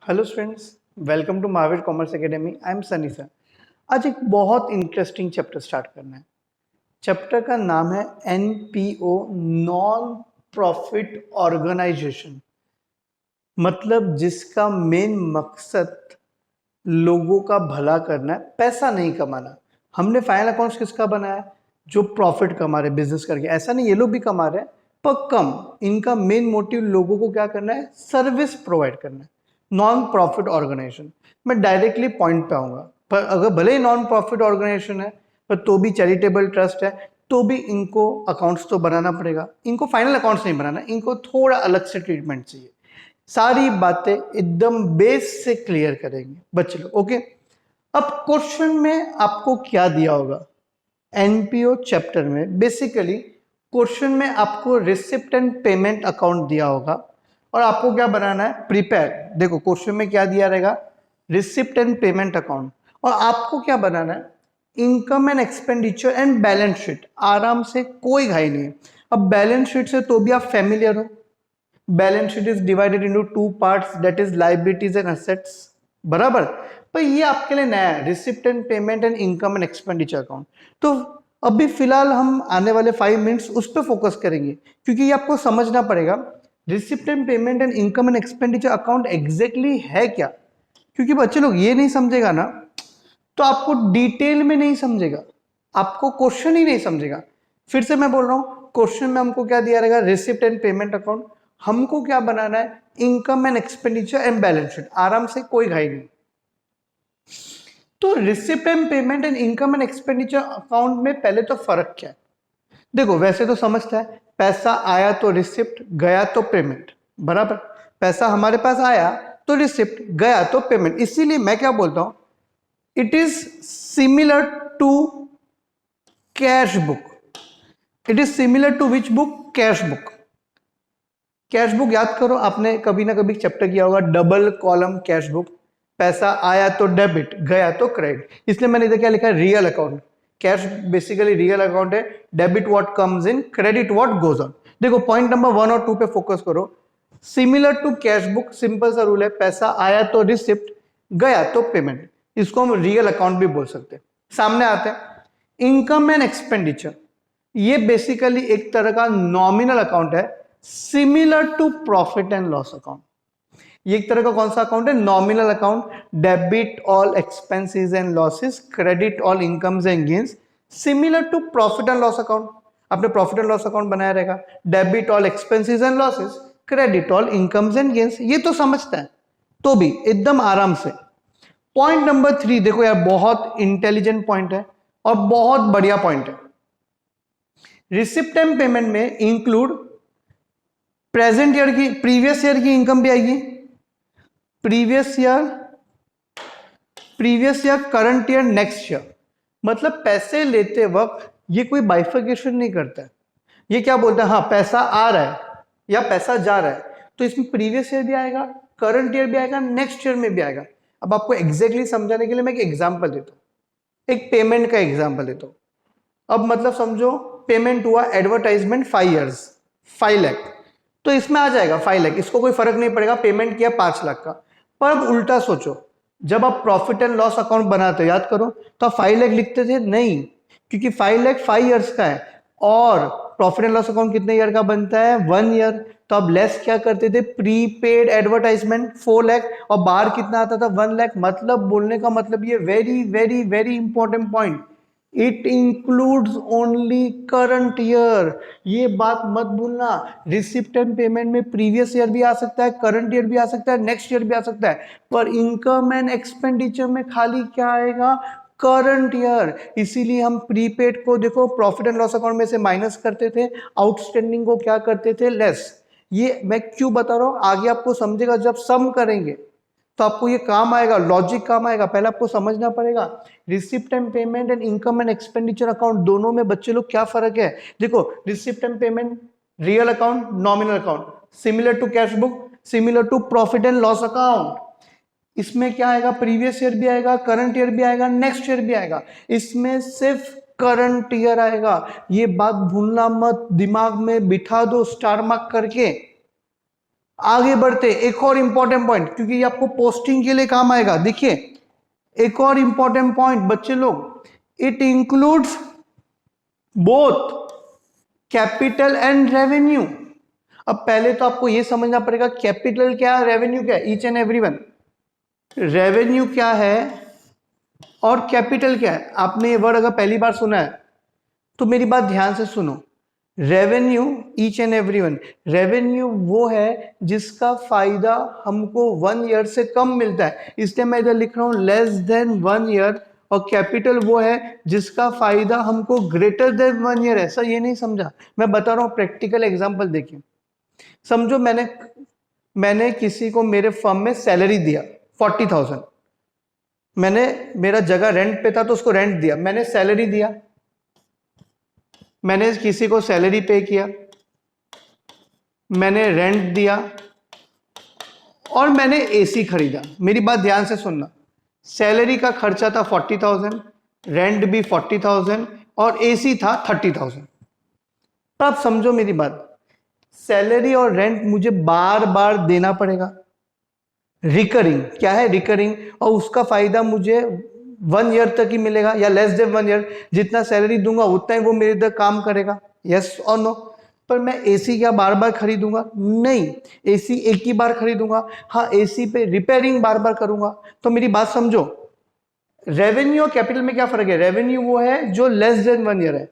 Hello students, welcome to Mahavir commerce academy. I am Sunny sir. आज एक बहुत इंटरेस्टिंग चैप्टर स्टार्ट करना है। चैप्टर का नाम है एनपीओ, नॉन प्रॉफिट ऑर्गेनाइजेशन। मतलब जिसका मेन मकसद लोगों का भला करना है, पैसा नहीं कमाना। हमने फाइनल अकाउंट्स किसका बनाया है? जो प्रॉफिट कमा रहे बिजनेस करके। ऐसा नहीं ये लोग भी कमा रहे हैं पर कम। इनका मेन मोटिव लोगों को क्या करना है? सर्विस प्रोवाइड करना है। Non profit organisation. मैं डायरेक्टली पॉइंट पे आऊंगा। पर अगर भले ही नॉन प्रॉफिट ऑर्गेनाइजेशन है पर तो भी चैरिटेबल ट्रस्ट है, तो भी इनको अकाउंट्स तो बनाना पड़ेगा। इनको फाइनल अकाउंट्स नहीं बनाना, इनको थोड़ा अलग से ट्रीटमेंट चाहिए। सारी बातें एकदम बेस से क्लियर करेंगे बच्चे लोग। ओके, अब क्वेश्चन में आपको क्या दिया होगा? एनपीओ चैप्टर में बेसिकली क्वेश्चन में आपको रिसिप्ट एंड पेमेंट अकाउंट दिया होगा और आपको क्या बनाना है? प्रिपेयर। देखो क्वेश्चन में क्या दिया रहेगा? Receipt and payment account. और आपको क्या बनाना है? Income and expenditure and balance sheet. आराम से, कोई घाई नहीं है। अब बैलेंस शीट से तो भी आप फेमिलियर हो। Balance sheet is divided into two parts, that is liabilities and assets. बराबर। पर ये आपके लिए नया है, receipt and payment and income and expenditure account. तो अभी फिलहाल हम आने वाले 5 मिनट्स उस पर फोकस करेंगे, क्योंकि ये आपको समझना पड़ेगा receipt and payment and income and expenditure account exactly है क्या। क्योंकि बच्चे लोग ये नहीं समझेगा ना तो आपको डिटेल में नहीं समझेगा, आपको क्वेश्चन ही नहीं समझेगा। फिर से मैं बोल रहा हूं, क्वेश्चन में हमको क्या दिया रहेगा? Receipt and payment account. हमको क्या बनाना है? Income and expenditure and balance sheet. आराम से, कोई घाई नहीं। तो receipt and payment and income and expenditure account में पहले तो फर्क क्या है? देखो वैसे तो समझता है, पैसा आया तो रिसिप्ट, गया तो पेमेंट। बराबर। पैसा हमारे पास आया तो रिसिप्ट, गया तो पेमेंट। इसीलिए मैं क्या बोलता हूं, it is similar to cash book. It is similar to which book? Cash book. Cash book याद करो, आपने कभी ना कभी चैप्टर किया होगा, डबल कॉलम कैश बुक। पैसा आया तो डेबिट, गया तो क्रेडिट। इसलिए मैंने इधर क्या लिखा है? Real account. Cash basically real account है। Debit what comes in, credit what goes on. देखो पॉइंट नंबर 1 और 2 पे फोकस करो। Similar to cash book, simple सा रूल है, पैसा आया तो रिसिप्ट, गया तो पेमेंट। इसको हम रियल अकाउंट भी बोल सकते हैं। सामने आते हैं इनकम एंड एक्सपेंडिचर। ये बेसिकली एक तरह का नॉमिनल अकाउंट है, similar to profit and loss account. ये एक तरह का कौन सा अकाउंट है? Nominal account. Debit all expenses and losses, credit all incomes and gains, similar to profit and loss account. आपने प्रॉफिट एंड लॉस अकाउंट बनाया रहेगा, debit all expenses and losses, credit all incomes and gains. ये तो समझता है, तो भी एकदम आराम से। पॉइंट नंबर 3 देखो यार, बहुत इंटेलिजेंट पॉइंट है और बहुत बढ़िया पॉइंट है। रिसिप्ट एंड पेमेंट में इंक्लूड प्रेजेंट ईयर की, प्रीवियस ईयर की इनकम भी आएगी, previous year, current year, next year. मतलब पैसे लेते वक्त ये कोई बाइफर्केशन नहीं करता है। ये क्या बोलता है? हाँ पैसा आ रहा है या पैसा जा रहा है, तो इसमें प्रीवियस ईयर भी आएगा, करंट ईयर भी आएगा, नेक्स्ट ईयर में भी आएगा। अब आपको एग्जैक्टली समझाने के लिए मैं एक एग्जांपल देता हूँ, एक पेमेंट का एग्जांपल देता हूँ। अब मतलब समझो पेमेंट हुआ एडवर्टाइजमेंट 5 इयर्स, 5 लाख, तो इसमें आ जाएगा 5 लाख, इसको कोई फर्क नहीं पड़ेगा। पेमेंट किया 5 लाख का। पर अब उल्टा सोचो, जब आप प्रॉफिट एंड लॉस अकाउंट बनाते हो, याद करो, तो आप 5 लाख लिखते थे? नहीं, क्योंकि 5 लाख 5 इयर्स का है और प्रॉफिट एंड लॉस अकाउंट कितने ईयर का बनता है? 1 ईयर। तो आप लेस क्या करते थे? प्रीपेड एडवर्टाइजमेंट 4 लाख, और बाहर कितना आता था? 1 लाख। मतलब बोलने का मतलब ये very very very important point, it includes only current year. ये बात मत भूलना। रिसिप्ट एंड पेमेंट में प्रीवियस ईयर भी आ सकता है, करंट ईयर भी आ सकता है, नेक्स्ट ईयर भी आ सकता है, पर इनकम एंड एक्सपेंडिचर में खाली क्या आएगा? Current year. इसीलिए हम प्रीपेड को देखो प्रॉफिट एंड लॉस अकाउंट में से माइनस करते थे, आउटस्टैंडिंग को क्या करते थे? लेस। ये मैं क्यों बता रहा हूं, आगे आपको समझेगा जब सम करेंगे तो आपको ये काम आएगा, लॉजिक काम आएगा। पहले आपको समझना पड़ेगा receipt and payment and income and expenditure account दोनों में बच्चे लोग क्या फर्क है। देखो receipt and payment real account, nominal account, similar to cash book, similar to profit and loss account. इसमें क्या आएगा? प्रीवियस ईयर भी आएगा, करंट ईयर भी आएगा, नेक्स्ट ईयर भी आएगा। इसमें सिर्फ करंट ईयर आएगा। ये बात भूलना मत, दिमाग में बिठा दो स्टार मार्क करके। आगे बढ़ते एक और इंपॉर्टेंट पॉइंट, क्योंकि ये आपको पोस्टिंग के लिए काम आएगा। देखिए एक और इंपॉर्टेंट पॉइंट बच्चे लोग, it includes both capital and revenue. अब पहले तो आपको ये समझना पड़ेगा कैपिटल क्या है, रेवेन्यू क्या है। ईच एंड एवरीवन, रेवेन्यू क्या है और कैपिटल क्या है। आपने ये वर्ड अगर पहली बार सुना है तो मेरी बात ध्यान से सुनो। Revenue, each and everyone, revenue वो है जिसका फायदा हमको 1 ईयर से कम मिलता है, इसलिए मैं इधर लिख रहा हूं लेस देन 1 ईयर। और कैपिटल वो है जिसका फायदा हमको ग्रेटर देन 1 ईयर है। सर ये नहीं समझा, मैं बता रहा हूं प्रैक्टिकल एग्जांपल देखिए। समझो मैंने किसी को मेरे फर्म में सैलरी दिया 40,000, मैंने मेरा जगह रेंट पे था तो उसको रेंट दिया, मैंने सैलरी दिया, मैंने किसी को सैलरी पे किया, मैंने रेंट दिया और मैंने एसी खरीदा। मेरी बात ध्यान से सुनना, सैलरी का खर्चा था 40,000, रेंट भी 40,000 और एसी था 30,000। अब समझो मेरी बात, सैलरी और रेंट मुझे बार बार देना पड़ेगा, रिकरिंग क्या है, रिकरिंग, और उसका फायदा मुझे 1 ईयर तक ही मिलेगा या लेस देन 1 ईयर। जितना सैलरी दूंगा उतना ही वो मेरे इधर काम करेगा, यस और नो। पर मैं एसी क्या बार बार खरीदूंगा? नहीं, एसी एक ही बार खरीदूंगा। हाँ, एसी पे रिपेयरिंग बार बार करूंगा। तो मेरी बात समझो, रेवेन्यू और कैपिटल में क्या फर्क है? रेवेन्यू वो है जो लेस देन 1 ईयर है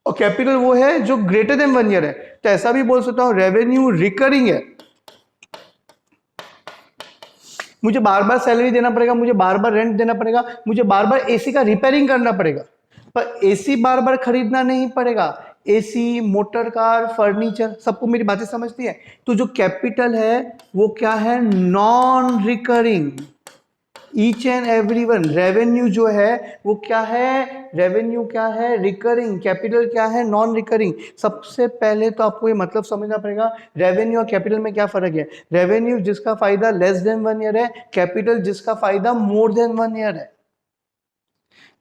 और कैपिटल वो है जो ग्रेटर देन 1 ईयर है। तो ऐसा भी बोल सकता हूं रेवेन्यू रिकरिंग है, मुझे बार बार सैलरी देना पड़ेगा, मुझे बार बार रेंट देना पड़ेगा, मुझे बार बार एसी का रिपेयरिंग करना पड़ेगा, पर एसी बार बार खरीदना नहीं पड़ेगा। एसी, मोटर कार, फर्नीचर, सबको मेरी बातें समझती है। तो जो कैपिटल है वो क्या है? Non recurring. Each and everyone, revenue जो है वो क्या है? रेवेन्यू क्या है? रिकरिंग। कैपिटल क्या है? Non recurring. सबसे पहले तो आपको ये मतलब समझना पड़ेगा रेवेन्यू और कैपिटल में क्या फर्क है। रेवेन्यू जिसका फायदा लेस देन 1 ईयर है, कैपिटल जिसका फायदा मोर देन 1 ईयर है।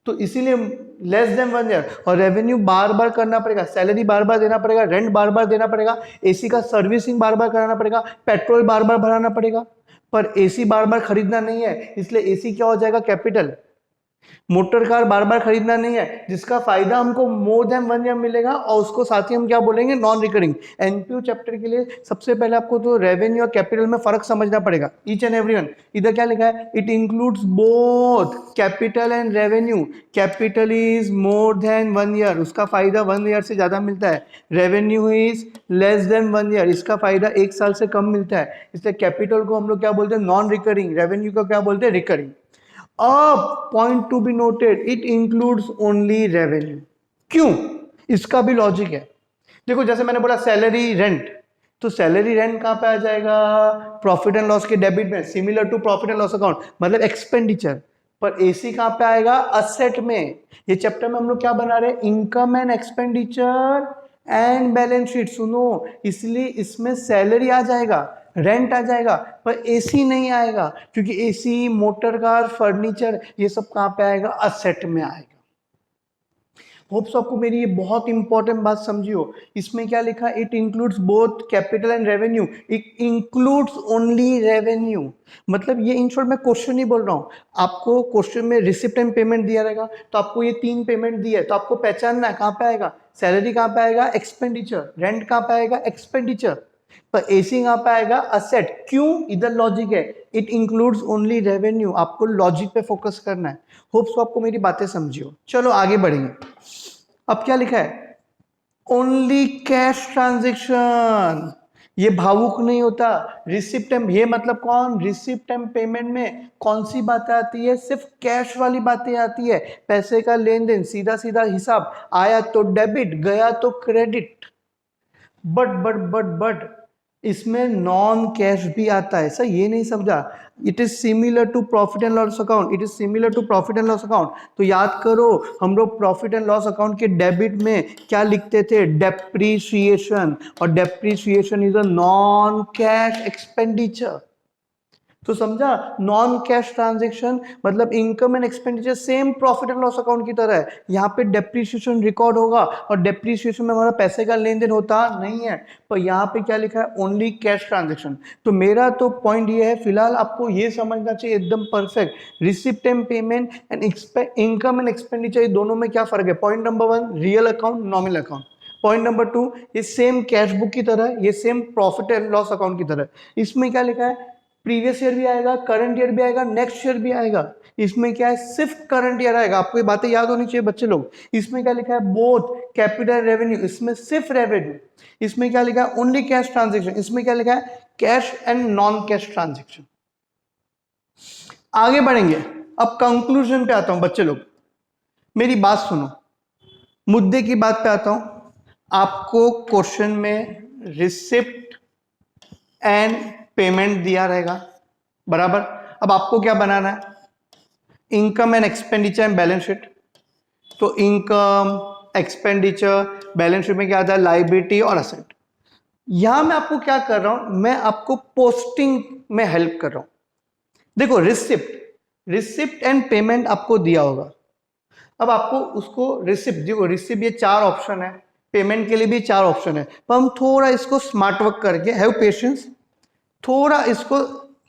तो इसीलिए लेस देन 1 ईयर, और रेवेन्यू बार बार करना पड़ेगा, सैलरी बार बार देना पड़ेगा, रेंट बार बार देना पड़ेगा, एसी का सर्विसिंग बार बार कराना पड़ेगा, पेट्रोल बार बार भराना पड़ेगा। पर एसी बार बार खरीदना नहीं है, इसलिए एसी क्या हो जाएगा? कैपिटल। मोटर कार बार बार खरीदना नहीं है, जिसका फायदा हमको मोर देन 1 ईयर मिलेगा, और उसको साथ ही हम क्या बोलेंगे? Non recurring. एनपीयू चैप्टर के लिए सबसे पहले आपको तो रेवेन्यू और कैपिटल में फर्क समझना पड़ेगा। ईच एंड एवरीवन, इधर क्या लिखा है? It includes both capital and revenue. Capital is more than 1 year, उसका फायदा 1 ईयर से ज्यादा मिलता है। Revenue is less than 1 year, इसका फायदा 1 साल से कम मिलता है। इसलिए कैपिटल को हम लोग क्या बोलते हैं? Non recurring. रेवेन्यू को क्या बोलते हैं? Recurring. Point to be noted, it includes only revenue. क्यों? इसका भी लॉजिक है। देखो जैसे मैंने बोला सैलरी रेंट, तो सैलरी रेंट कहां पे आ जाएगा? प्रॉफिट एंड लॉस के डेबिट में, similar to profit and loss account, मतलब एक्सपेंडिचर। पर एसी कहां पे आएगा? असेट में। ये चैप्टर में हम लोग क्या बना रहे हैं? Income and expenditure and balance sheet. सुनो, इसलिए इसमें सैलरी आ जाएगा, रेंट आ जाएगा, पर एसी नहीं आएगा, क्योंकि एसी, मोटर कार, फर्नीचर, ये सब कहां पे आएगा? असेट में आएगा। होप्स आपको मेरी ये बहुत इंपॉर्टेंट बात समझियो। इसमें क्या लिखा? It includes both capital and revenue. It includes only revenue, मतलब ये इन शॉर्ट मैं क्वेश्चन नहीं बोल रहा हूँ। आपको क्वेश्चन में रिसिप्ट एंड पेमेंट दिया रहेगा, तो आपको ये 3 पेमेंट दिया है, तो आपको पहचानना है कहाँ पे आएगा। सैलरी कहाँ पे आएगा? एक्सपेंडिचर। रेंट कहाँ पे आएगा? एक्सपेंडिचर। पर एसी कहाँ पे आएगा? असेट। क्यों? इधर लॉजिक है, इट इंक्लूड्स ओनली रेवेन्यू। आपको लॉजिक पे फोकस करना है। होप्स आपको मेरी बातें समझियो। चलो आगे बढ़ेंगे। अब क्या लिखा है? Only cash transaction. ये भावुक नहीं होता। रिसिप्ट एंड, ये मतलब कौन? रिसिप्ट एंड पेमेंट में कौन सी बातें आती है? सिर्फ कैश वाली बातें आती है। पैसे का लेन देन, सीधा सीधा हिसाब, आया तो डेबिट, गया तो क्रेडिट। बट इसमें नॉन कैश भी आता है। सर ये नहीं समझा? It is similar to profit and loss account. It is similar to profit and loss account. तो याद करो, हम लोग प्रॉफिट एंड लॉस अकाउंट के डेबिट में क्या लिखते थे? डेप्रीशिएशन। और depreciation is a non cash expenditure. तो समझा, नॉन कैश ट्रांजेक्शन मतलब income and expenditure same profit and loss account की तरह है। यहाँ पे डेप्रीशिएशन रिकॉर्ड होगा और डेप्रीशिएशन में हमारा पैसे का लेन देन होता नहीं है, पर यहाँ पे क्या लिखा है, ओनली कैश ट्रांजेक्शन। तो मेरा तो पॉइंट ये है, फिलहाल आपको ये समझना चाहिए एकदम perfect, receipt and payment and income and expenditure, दोनों में क्या फर्क है। Point number 1 real account, nominal account. Point number 2 ये सेम कैश बुक की तरह, ये same profit and loss account की तरह। इसमें क्या लिखा है, प्रीवियस ईयर भी आएगा, करंट ईयर भी आएगा, नेक्स्ट ईयर भी आएगा। इसमें क्या है, सिर्फ करंट ईयर आएगा। आपको ये बातें याद होनी चाहिए बच्चे लोग। इसमें क्या लिखा है, बोथ कैपिटल रेवेन्यू, इसमें सिर्फ रेवेन्यू। इसमें क्या लिखा है, ओनली कैश ट्रांजेक्शन। इसमें क्या लिखा है, cash and non cash transaction. आगे बढ़ेंगे, अब कंक्लूजन पे आता हूं। बच्चे लोग मेरी बात सुनो, मुद्दे की बात पे आता हूं। आपको क्वेश्चन में रिसिप्ट एंड पेमेंट दिया रहेगा, बराबर। अब आपको क्या बनाना है, income and expenditure and balance sheet. तो इनकम, एक्सपेंडिचर, बैलेंस शीट में क्या आता है, लायबिलिटी और असेट। यहां मैं आपको क्या कर रहा हूं, मैं आपको पोस्टिंग में हेल्प कर रहा हूं। देखो रिसिप्ट एंड पेमेंट आपको दिया होगा। अब आपको उसको रिसिप्ट, देखो रिसिप्ट ये 4 ऑप्शन है, पेमेंट के लिए भी 4 ऑप्शन है, पर हम थोड़ा इसको स्मार्ट वर्क करके, हैव पेशेंस, थोड़ा इसको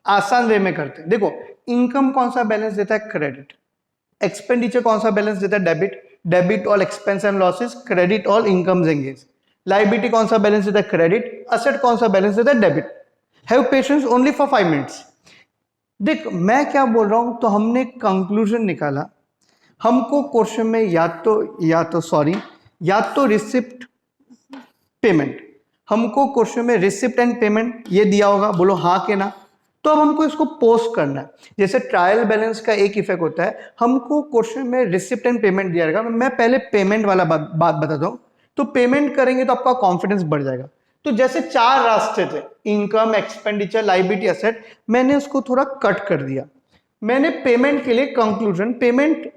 आसान वे में करते हैं। देखो इनकम कौन सा बैलेंस देता है, क्रेडिट। एक्सपेंडिचर कौन सा बैलेंस देता है, debit. Debit all expense and losses, credit all incomes and gains. Liability कौन सा बैलेंस देता है, क्रेडिट। असेट कौन सा बैलेंस देता है, debit. Have patience only for 5 minutes. देख मैं क्या बोल रहा हूं, तो हमने कंक्लूजन निकाला। हमको क्वेश्चन में या तो रिसिप्ट पेमेंट, हमको क्वेश्चन में रिसिप्ट एंड पेमेंट ये दिया होगा, बोलो हाँ के ना। तो अब हमको इसको पोस्ट करना है। जैसे ट्रायल बैलेंस का एक इफेक्ट होता है, हमको क्वेश्चन में रिसिप्ट एंड पेमेंट दिया रहेगा। मैं पहले पेमेंट वाला बात बताता हूं। तो पेमेंट करेंगे तो आपका कॉन्फिडेंस बढ़ जाएगा। तो जैसे 4 रास्ते थे, इनकम, एक्सपेंडिचर, लायबिलिटी, एसेट, मैंने उसको थोड़ा कट कर दिया। मैंने पेमेंट के लिए कंक्लूजन, पेमेंट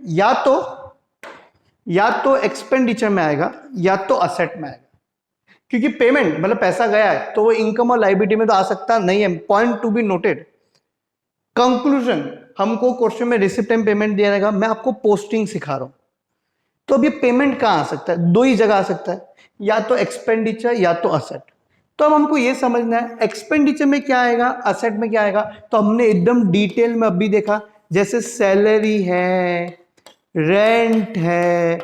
या तो एक्सपेंडिचर में आएगा या तो असेट में आएगा। क्योंकि पेमेंट मतलब पैसा गया है, तो वो इनकम और लायबिलिटी में तो आ सकता नहीं है। Point to be noted. Conclusion, हमको क्वेश्चन में रिसिप्ट एंड पेमेंट दिया रहेगा, मैं आपको पोस्टिंग सिखा रहा हूं। तो अब ये पेमेंट कहां आ सकता है, 2 ही जगह आ सकता है, या तो एक्सपेंडिचर या तो असेट। तो अब हमको ये समझना है एक्सपेंडिचर में क्या आएगा, असेट में क्या आएगा। तो हमने एकदम डिटेल में अभी देखा, जैसे सैलरी है, रेंट है,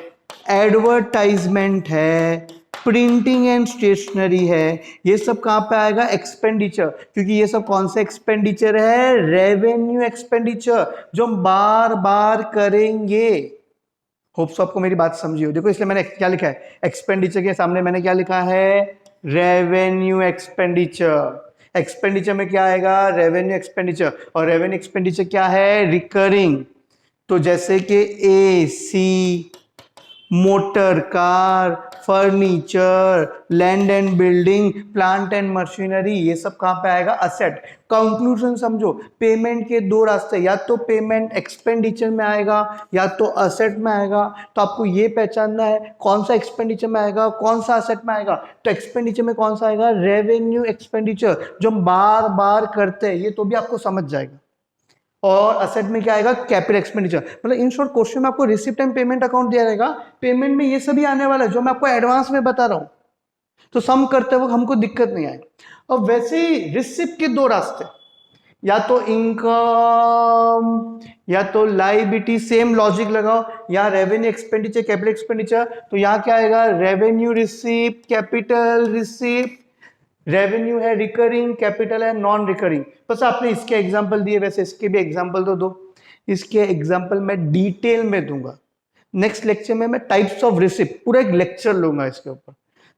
एडवर्टाइजमेंट है, प्रिंटिंग एंड स्टेशनरी है, ये सब कहां पे आएगा, एक्सपेंडिचर। क्योंकि ये सब कौन सा एक्सपेंडिचर है, रेवेन्यू एक्सपेंडिचर, जो हम बार बार करेंगे। होप्स आपको मेरी बात समझी हो। देखो इसलिए मैंने क्या लिखा है, एक्सपेंडिचर के सामने मैंने क्या लिखा है, रेवेन्यू एक्सपेंडिचर। एक्सपेंडिचर में क्या आएगा, रेवेन्यू एक्सपेंडिचर। और रेवेन्यू एक्सपेंडिचर क्या है, रिकरिंग। तो जैसे कि AC, motor car, furniture, land and building, plant and machinery, ये सब कहां पे आएगा, असेट। कंक्लूजन समझो, पेमेंट के 2 रास्ते, या तो पेमेंट एक्सपेंडिचर में आएगा या तो असेट में आएगा। तो आपको ये पहचानना है कौन सा एक्सपेंडिचर में आएगा, कौन सा असेट में आएगा। तो एक्सपेंडिचर में कौन सा आएगा, रेवेन्यू एक्सपेंडिचर, जो हम बार बार करते हैं, ये तो भी आपको समझ जाएगा। और असेट में क्या आएगा, कैपिटल एक्सपेंडिचर। मतलब इन शॉर्ट क्वेश्चन में आपको रिसिप्ट एंड पेमेंट अकाउंट दिया रहेगा, पेमेंट में ये सभी आने वाला है जो मैं आपको एडवांस में बता रहा हूं। तो सम करते वक्त हमको दिक्कत नहीं आए। और वैसे ही रिसिप्ट के 2 रास्ते, या तो इनकम या तो लायबिलिटी, सेम लॉजिक लगाओ। यहाँ रेवेन्यू एक्सपेंडिचर, कैपिटल एक्सपेंडिचर, तो यहाँ क्या आएगा, revenue receipt, capital receipt. Revenue है रिकरिंग, कैपिटल है नॉन रिकरिंग। बस आपने इसके एग्जांपल दिए, वैसे इसके भी एग्जांपल तो दो। इसके एग्जांपल मैं डिटेल में दूंगा। नेक्स्ट लेक्चर में मैं टाइप्स ऑफ रिसिप्ट पूरा एक लेक्चर लूंगा इसके ऊपर।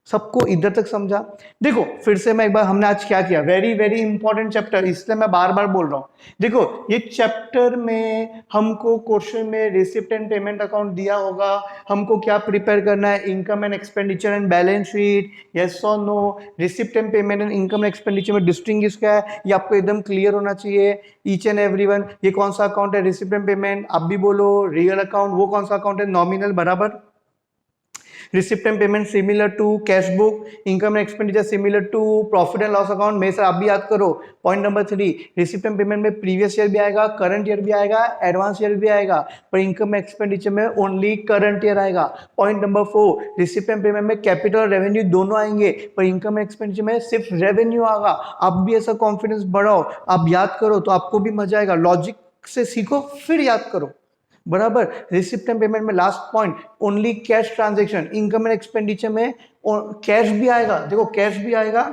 सबको इधर तक समझा। देखो फिर से मैं एक बार, हमने आज क्या किया, वेरी वेरी इंपॉर्टेंट चैप्टर, इसलिए मैं बार बार बोल रहा हूं। देखो ये चैप्टर में हमको क्वेश्चन में रिसिप्ट एंड पेमेंट अकाउंट दिया होगा, हमको क्या प्रिपेयर करना है, income and expenditure and balance sheet, yes और no. Receipt and payment and income and expenditure में डिस्टिंग्विश क्या है, ये आपको एकदम क्लियर होना चाहिए, ईच एंड एवरीवन। ये कौन सा अकाउंट है, रिसिप्ट एंड पेमेंट, आप भी बोलो। रियल अकाउंट वो कौन सा अकाउंट है, नॉमिनल, बराबर। Receipt and payment similar to cash book, income and expenditure similar to profit and loss account. मेरे सर आप भी याद करो। Point number 3, receipt and payment में प्रीवियस ईयर भी आएगा, करंट ईयर भी आएगा, एडवांस ईयर भी आएगा, पर इनकम एक्सपेंडिचर में ओनली करंट ईयर आएगा। Point number 4, receipt and payment में कैपिटल और रेवेन्यू दोनों आएंगे, पर इनकम एक्सपेंडिचर में सिर्फ रेवेन्यू आएगा। आप भी ऐसा कॉन्फिडेंस बढ़ाओ, आप याद करो तो आपको भी मजा आएगा। लॉजिक से सीखो फिर याद करो, बराबर। रिसिप्ट एंड पेमेंट में last point only cash transaction, income and expenditure में कैश भी आएगा, देखो कैश भी आएगा,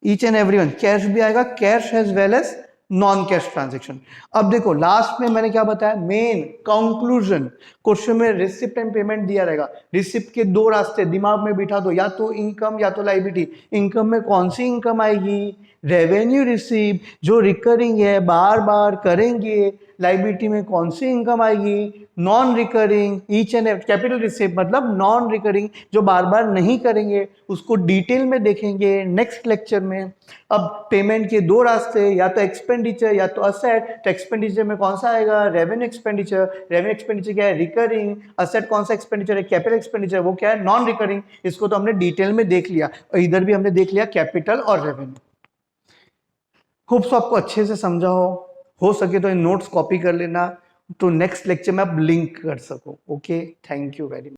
ईच एंड एवरीवन कैश भी आएगा, cash as well as non cash transaction. अब देखो लास्ट में मैंने क्या बताया, मेन कंक्लूजन। क्वेश्चन में रिसिप्ट एंड पेमेंट दिया रहेगा, रिसिप्ट के दो रास्ते दिमाग में बिठा दो, या तो इनकम या तो लायबिलिटी। इनकम में कौन सी इनकम आएगी, रेवेन्यू रिसीव जो रिकरिंग है, बार बार करेंगे। लायबिलिटी में कौन सी इनकम आएगी, non recurring, each and capital receive मतलब नॉन रिकरिंग जो बार बार नहीं करेंगे, उसको डिटेल में देखेंगे नेक्स्ट लेक्चर में। अब पेमेंट के दो रास्ते, या तो एक्सपेंडिचर या तो असेट। तो एक्सपेंडिचर में कौन सा आएगा, रेवेन्यू एक्सपेंडिचर। रेवेन्यू एक्सपेंडिचर क्या है, रिकरिंग। असेट कौन सा एक्सपेंडिचर है, कैपिटल एक्सपेंडिचर, वो क्या है, नॉन रिकरिंग। इसको तो हमने डिटेल में देख लिया, और इधर भी हमने देख लिया कैपिटल और रेवेन्यू। होप्स आपको अच्छे से समझा हो सके तो इन नोट्स कॉपी कर लेना, तो नेक्स्ट लेक्चर में आप लिंक कर सको। Okay, thank you very much.